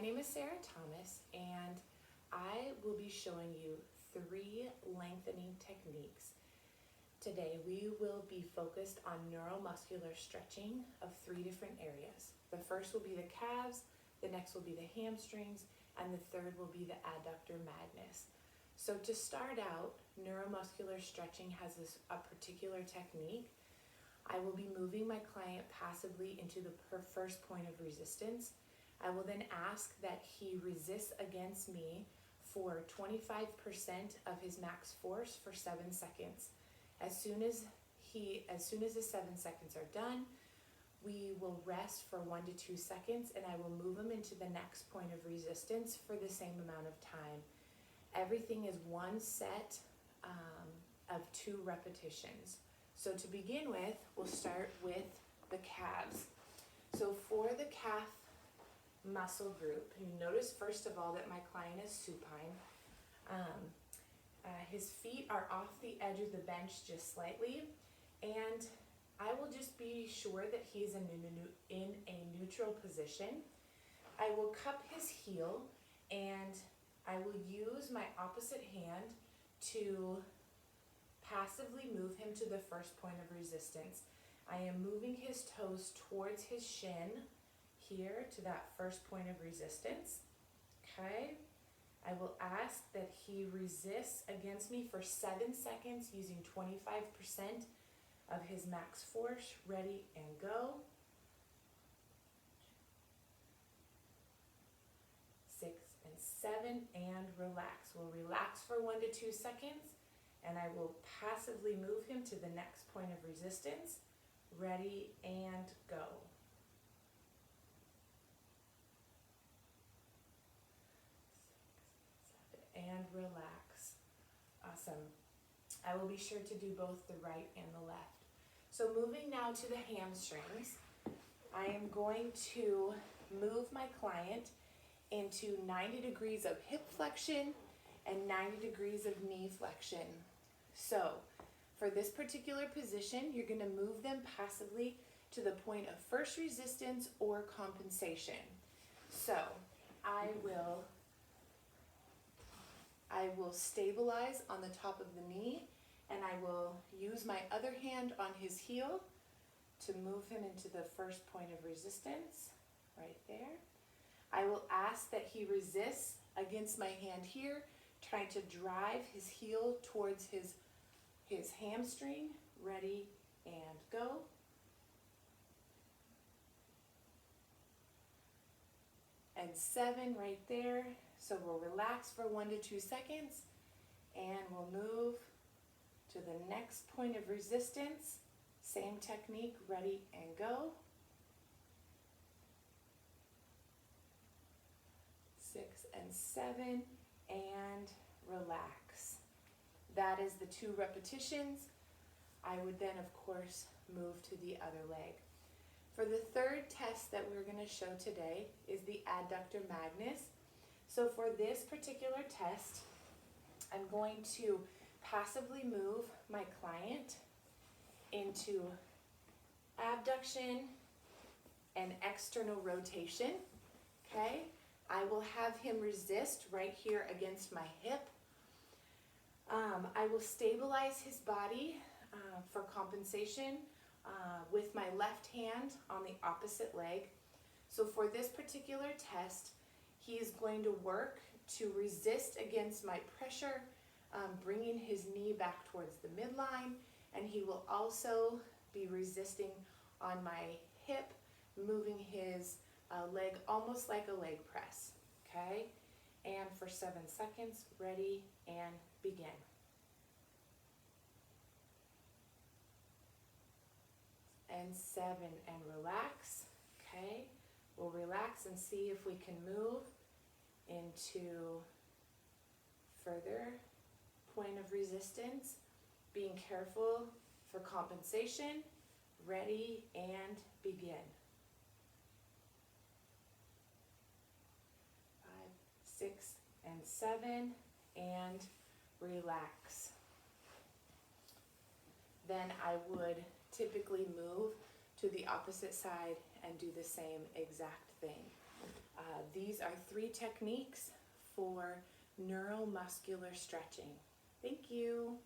name is Sara Thomas, and I will be showing you 3 lengthening techniques. Today we will be focused on neuromuscular stretching of 3 different areas. The first will be the calves, the next will be the hamstrings, and the third will be the adductor magnus. So to start out, neuromuscular stretching has a particular technique. I will be moving my client passively into the first point of resistance. I will then ask that he resists against me for 25% of his max force for 7 seconds. As soon as the 7 seconds are done, we will rest for 1 to 2 seconds, and I will move him into the next point of resistance for the same amount of time. Everything is one set of 2 repetitions. So to begin with, we'll start with the calves. So for the calf muscle group, you notice first of all that my client is supine. His feet are off the edge of the bench just slightly, and I will just be sure that he's in a neutral position. I will cup his heel, and I will use my opposite hand to passively move him to the first point of resistance. I am moving his toes towards his shin here to that first point of resistance. Okay. I will ask that he resists against me for 7 seconds using 25% of his max force. Ready and go. 6 and 7 and relax. We'll relax for 1 to 2 seconds, and I will passively move him to the next point of resistance. Ready and go. And relax. Awesome. I will be sure to do both the right and the left. So moving now to the hamstrings, I am going to move my client into 90 degrees of hip flexion and 90 degrees of knee flexion. So for this particular position, you're going to move them passively to the point of first resistance or compensation. So I will stabilize on the top of the knee, and I will use my other hand on his heel to move him into the first point of resistance, right there. I will ask that he resists against my hand here, trying to drive his heel towards his hamstring. Ready and go. And 7 right there. So we'll relax for 1 to 2 seconds, and we'll move to the next point of resistance. Same technique, ready and go. 6 and 7 and relax. That is the 2 repetitions. I would then, of course, move to the other leg. For the third test that we're going to show today is the adductor magnus. So for this particular test, I'm going to passively move my client into abduction and external rotation. Okay, I will have him resist right here against my hip. I will stabilize his body for compensation with my left hand on the opposite leg. So for this particular test, he is going to work to resist against my pressure, bringing his knee back towards the midline, and he will also be resisting on my hip, moving his leg almost like a leg press. Okay, and for 7 seconds, ready and begin. And 7 and relax. Okay, we'll relax and see if we can move into further point of resistance, being careful for compensation. Ready and begin. 5, 6 and 7 and relax. Then I would typically move to the opposite side and do the same exact thing. these are 3 techniques for neuromuscular stretching. Thank you.